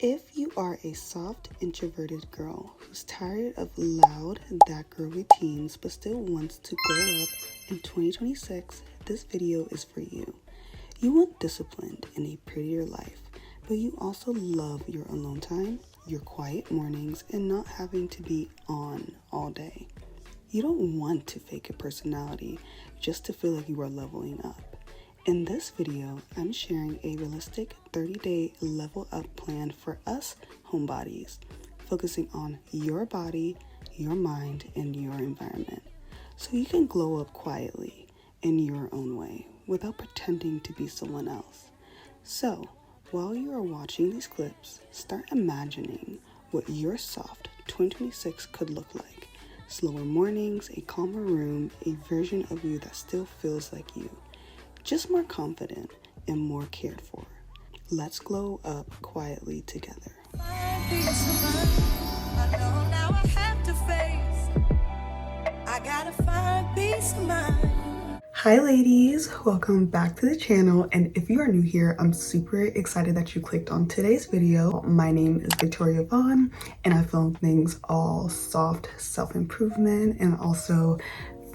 If you are a soft, introverted girl who's tired of loud, that girl routines but still wants to glow up in 2026, this video is for you. You want disciplined and a prettier life, but you also love your alone time, your quiet mornings, and not having to be on all day. You don't want to fake a personality just to feel like you are leveling up. In this video, I'm sharing a realistic 30-day level up plan for us homebodies, focusing on your body, your mind, and your environment, so you can glow up quietly in your own way without pretending to be someone else. So, while you are watching these clips, start imagining what your soft 2026 could look like. Slower mornings, a calmer room, a version of you that still feels like you. Just more confident and more cared for. Let's glow up quietly together. Hi ladies, welcome back to the channel, and if you are new here, I'm super excited that you clicked on today's video. My name is Victoria Vaughn, and I film things all soft self-improvement and also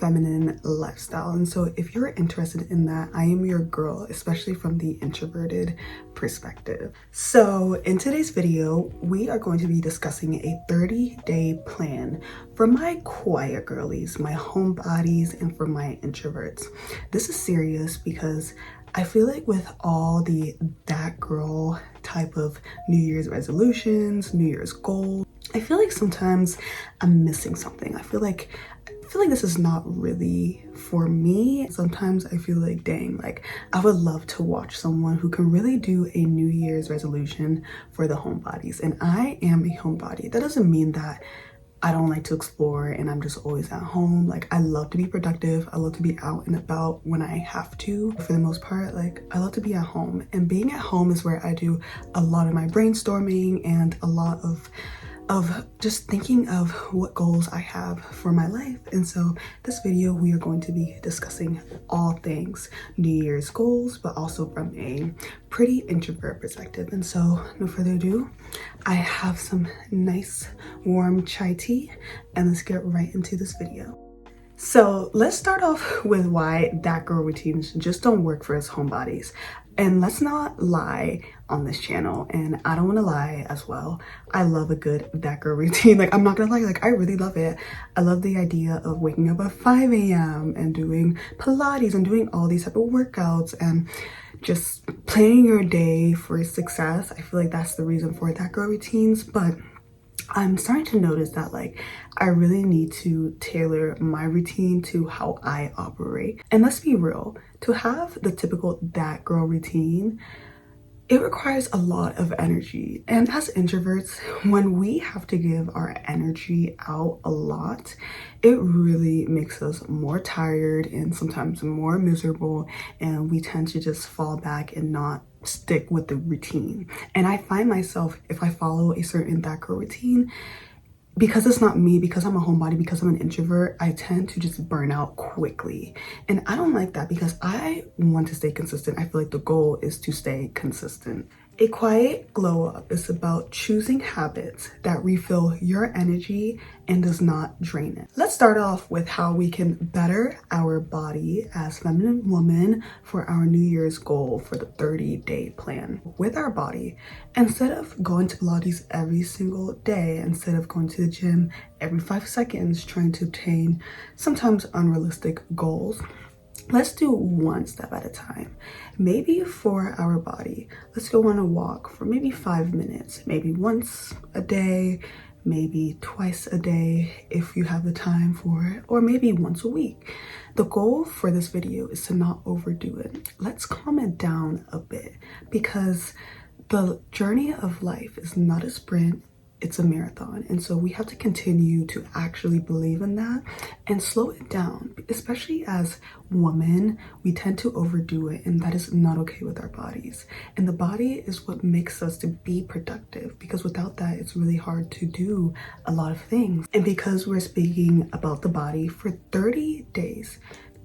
feminine lifestyle. And so if you're interested in that, I am your girl, especially from the introverted perspective. So in today's video, we are going to be discussing a 30-day plan for my quiet girlies, my homebodies, and for my introverts. This is serious because I feel like with all that girl type of New Year's resolutions, New Year's goals, I feel like sometimes I'm missing something. I feel like this is not really for me. Sometimes I feel like, dang, like I would love to watch someone who can really do a New Year's resolution for the homebodies. And I am a homebody. That doesn't mean that I don't like to explore and I'm just always at home. Like, I love to be productive. I love to be out and about when I have to. For the most part, like, I love to be at home. And being at home is where I do a lot of my brainstorming and a lot of just thinking of what goals I have for my life. And so this video, we are going to be discussing all things New Year's goals, but also from a pretty introvert perspective. And so no further ado, I have some nice warm chai tea, and let's get right into this video. So let's start off with why that girl routines just don't work for us homebodies. And let's not lie on this channel, and I don't want to lie as well. I love a good that girl routine. Like, I'm not gonna lie, like I really love it. I love the idea of waking up at 5 a.m. and doing Pilates and doing all these type of workouts and just planning your day for success. I feel like that's the reason for that girl routines, but I'm starting to notice that like I really need to tailor my routine to how I operate. And let's be real, to have the typical that girl routine, it requires a lot of energy. And as introverts, when we have to give our energy out a lot, it really makes us more tired and sometimes more miserable, and we tend to just fall back and not stick with the routine. And I find myself, if I follow a certain that girl routine, because it's not me, because I'm a homebody, because I'm an introvert, I tend to just burn out quickly. And I don't like that because I want to stay consistent. I feel like the goal is to stay consistent. A quiet glow up is about choosing habits that refill your energy and does not drain it. Let's start off with how we can better our body as feminine women for our New Year's goal for the 30-day plan. With our body, instead of going to Pilates every single day, instead of going to the gym every 5 seconds trying to obtain sometimes unrealistic goals, let's do one step at a time. Maybe for our body, let's go on a walk for maybe 5 minutes, maybe once a day, maybe twice a day if you have the time for it, or maybe once a week. The goal for this video is to not overdo it. Let's calm it down a bit, because the journey of life is not a sprint, it's a marathon. And so we have to continue to actually believe in that and slow it down. Especially as women, we tend to overdo it, and that is not okay with our bodies. And the body is what makes us to be productive, because without that, it's really hard to do a lot of things. And because we're speaking about the body, for 30 days,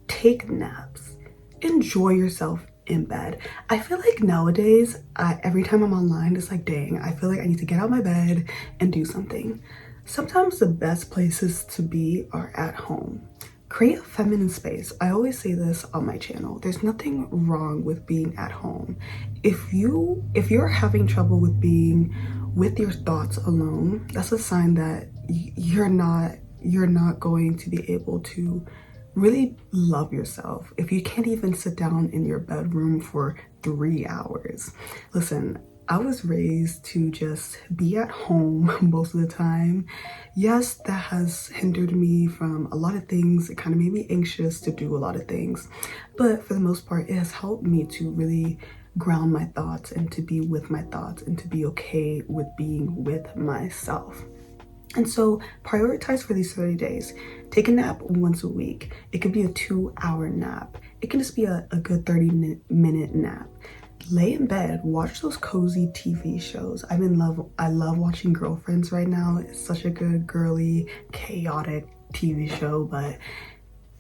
take naps, enjoy yourself in bed. I feel like nowadays, every time I'm online, it's like, dang, I feel like I need to get out of my bed and do something. Sometimes the best places to be are at home. Create a feminine space. I always say this on my channel. There's nothing wrong with being at home. If you're having trouble with being with your thoughts alone, that's a sign that you're not going to be able to really love yourself. If you can't even sit down in your bedroom for 3 hours. Listen, I was raised to just be at home most of the time. Yes, that has hindered me from a lot of things. It kind of made me anxious to do a lot of things. But for the most part, it has helped me to really ground my thoughts and to be with my thoughts and to be okay with being with myself. And so prioritize for these 30 days. Take a nap once a week. It could be a 2-hour nap. It can just be a good 30-minute nap. Lay in bed, watch those cozy TV shows. I love watching Girlfriends right now. It's such a good, girly, chaotic TV show, but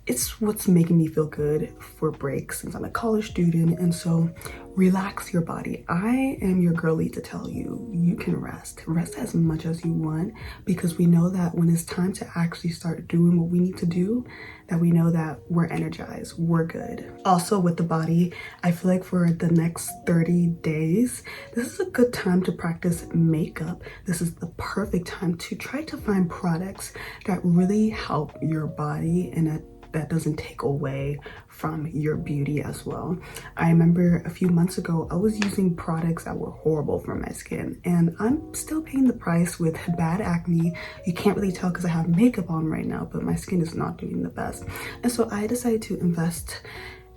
it's what's making me feel good for breaks since I'm a college student. And so relax your body. I am your girlie to tell you, you can rest as much as you want, because we know that when it's time to actually start doing what we need to do, that we know that we're energized, we're good. Also with the body, I feel like for the next 30 days, this is a good time to practice makeup. This is the perfect time to try to find products that really help your body and that doesn't take away from your beauty as well. I remember a few months ago, I was using products that were horrible for my skin, and I'm still paying the price with bad acne. You can't really tell because I have makeup on right now, but my skin is not doing the best. And so I decided to invest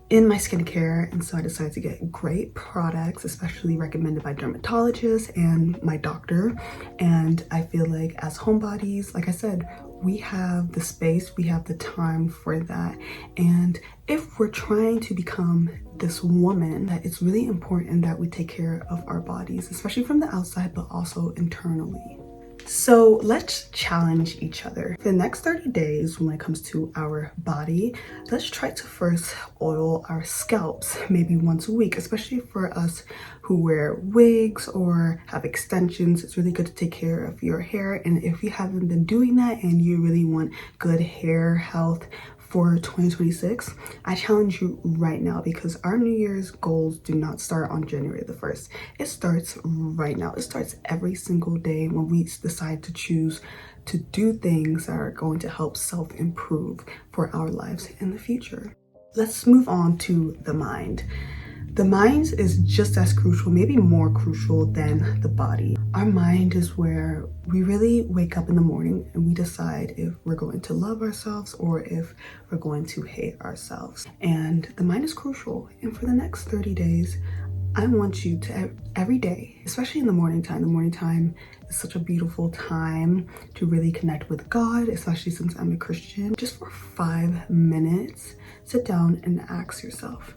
in my skincare, and so I decided to get great products, especially recommended by dermatologists and my doctor. And I feel like as homebodies, like I said, we have the space, we have the time for that. And if we're trying to become this woman, that it's really important that we take care of our bodies, especially from the outside, but also internally. So let's challenge each other. For the next 30 days, when it comes to our body, let's try to first oil our scalps, maybe once a week, especially for us who wear wigs or have extensions. It's really good to take care of your hair. And if you haven't been doing that and you really want good hair health for 2026, I challenge you right now, because our New Year's goals do not start on January the 1st. It starts right now. It starts every single day when we decide to choose to do things that are going to help self-improve for our lives in the future. Let's move on to the mind. The mind is just as crucial, maybe more crucial than the body. Our mind is where we really wake up in the morning and we decide if we're going to love ourselves or if we're going to hate ourselves. And the mind is crucial. And for the next 30 days, I want you to every day, especially in the morning time. The morning time is such a beautiful time to really connect with God, especially since I'm a Christian. Just for 5 minutes, sit down and ask yourself,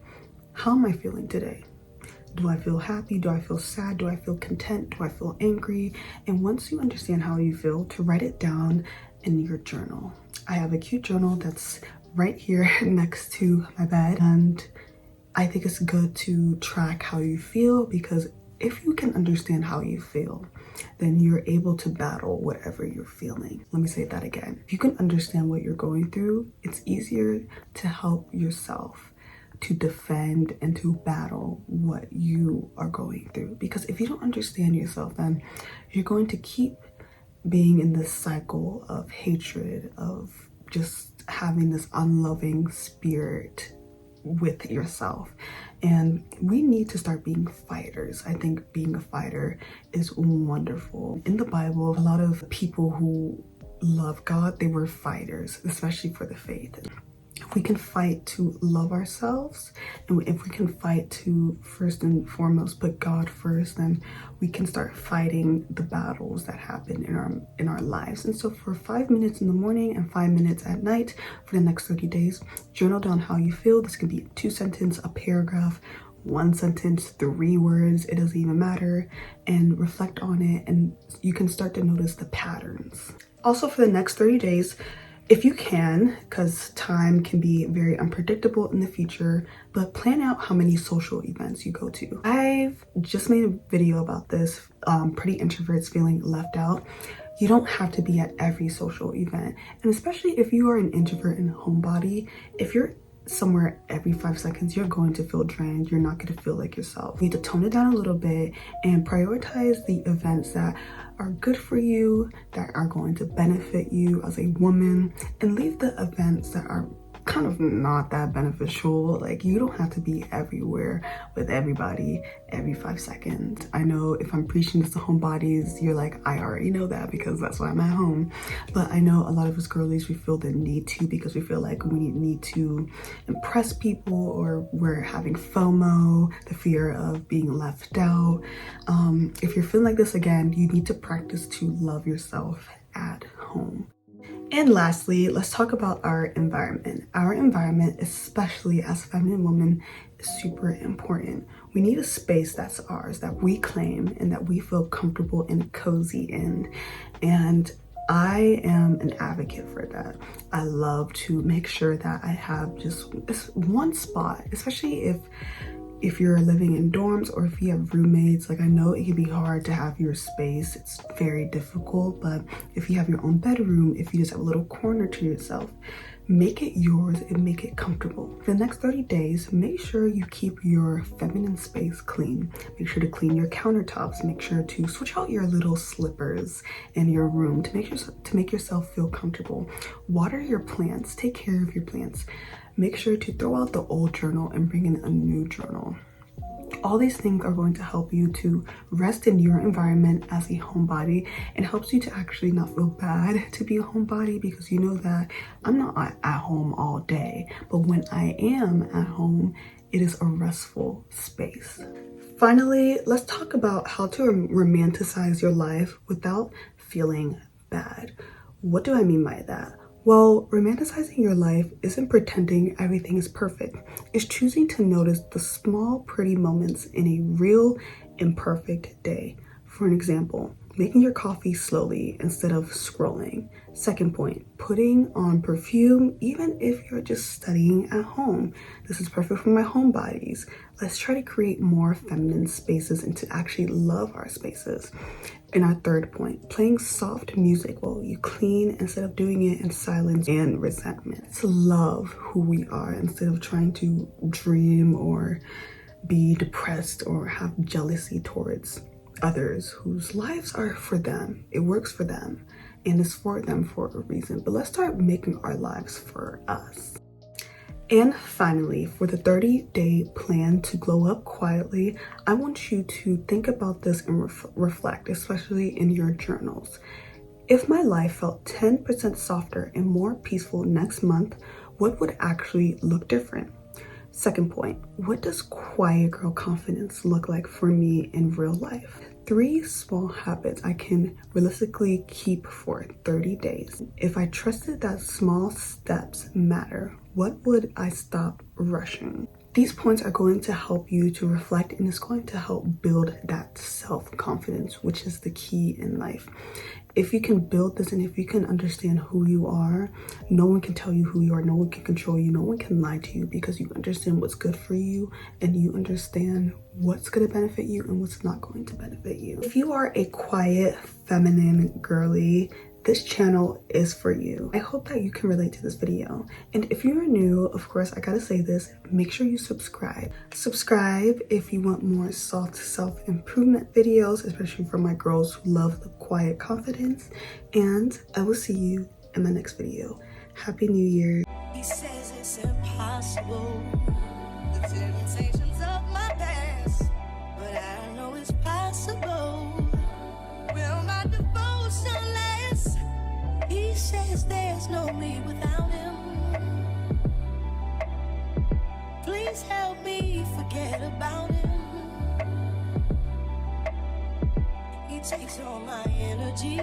how am I feeling today? Do I feel happy? Do I feel sad? Do I feel content? Do I feel angry? And once you understand how you feel, to write it down in your journal. I have a cute journal that's right here next to my bed, and I think it's good to track how you feel, because if you can understand how you feel, then you're able to battle whatever you're feeling. Let me say that again. If you can understand what you're going through, it's easier to help yourself to defend and to battle what you are going through. Because if you don't understand yourself, then you're going to keep being in this cycle of hatred, of just having this unloving spirit with yourself. And we need to start being fighters. I think being a fighter is wonderful. In the Bible, a lot of people who love God, they were fighters, especially for the faith. If we can fight to love ourselves, and if we can fight to first and foremost put God first, then we can start fighting the battles that happen in our lives. And so for 5 minutes in the morning and 5 minutes at night for the next 30 days, journal down how you feel. This can be a 2-sentence, a paragraph, 1 sentence, 3 words, it doesn't even matter, and reflect on it, and you can start to notice the patterns. Also, for the next 30 days, If you can, because time can be very unpredictable in the future, but plan out how many social events you go to. I've just made a video about this, pretty introverts feeling left out. You don't have to be at every social event. And especially if you are an introvert and a homebody, if you're somewhere every 5 seconds, you're going to feel drained. You're not going to feel like yourself. You need to tone it down a little bit and prioritize the events that are good for you, that are going to benefit you as a woman, and leave the events that are kind of not that beneficial. Like, you don't have to be everywhere with everybody every 5 seconds. I know if I'm preaching this to homebodies, you're like, I already know that because that's why I'm at home. But I know a lot of us girlies, we feel the need to, because we feel like we need to impress people, or we're having FOMO, the fear of being left out. If you're feeling like this again, you need to practice to love yourself at home. And lastly, let's talk about our environment. Our environment, especially as feminine women, is super important. We need a space that's ours, that we claim, and that we feel comfortable and cozy in. And I am an advocate for that. I love to make sure that I have just this one spot, especially if you're living in dorms or if you have roommates. Like, I know it can be hard to have your space, it's very difficult, but if you have your own bedroom, if you just have a little corner to yourself, make it yours and make it comfortable. For the next 30 days, make sure you keep your feminine space clean. Make sure to clean your countertops. Make sure to switch out your little slippers in your room to make yourself feel comfortable. Water your plants, take care of your plants. Make sure to throw out the old journal and bring in a new journal. All these things are going to help you to rest in your environment as a homebody, and helps you to actually not feel bad to be a homebody, because you know that I'm not at home all day, but when I am at home, it is a restful space. Finally, let's talk about how to romanticize your life without feeling bad. What do I mean by that? Well, romanticizing your life isn't pretending everything is perfect. It's choosing to notice the small, pretty moments in a real, imperfect day. For an example, making your coffee slowly instead of scrolling. Second point, putting on perfume even if you're just studying at home. This is perfect for my homebodies. Let's try to create more feminine spaces and to actually love our spaces. And our third point, playing soft music while you clean instead of doing it in silence and resentment. Let's love who we are instead of trying to dream or be depressed or have jealousy towards others whose lives are for them. It works for them and it's for them for a reason. But let's start making our lives for us. And finally, for the 30-day plan to glow up quietly, I want you to think about this and reflect, especially in your journals. If my life felt 10% softer and more peaceful next month, what would actually look different? Second point, what does quiet girl confidence look like for me in real life? 3 small habits I can realistically keep for 30 days. If I trusted that small steps matter, what would I stop rushing? These points are going to help you to reflect, and it's going to help build that self-confidence, which is the key in life. If you can build this and if you can understand who you are, no one can tell you who you are, no one can control you, no one can lie to you, because you understand what's good for you and you understand what's going to benefit you and what's not going to benefit you. If you are a quiet, feminine girly, this channel is for you. I hope that you can relate to this video. And if you're new, of course, I gotta say this, make sure you subscribe. Subscribe if you want more soft self-improvement videos, especially for my girls who love the quiet confidence. And I will see you in my next video. Happy New Year. He says it's impossible, the temptations of my past, but I know it's possible. Will my devotion last? He says there's no me without him. Please help me forget about him. He takes all my energy.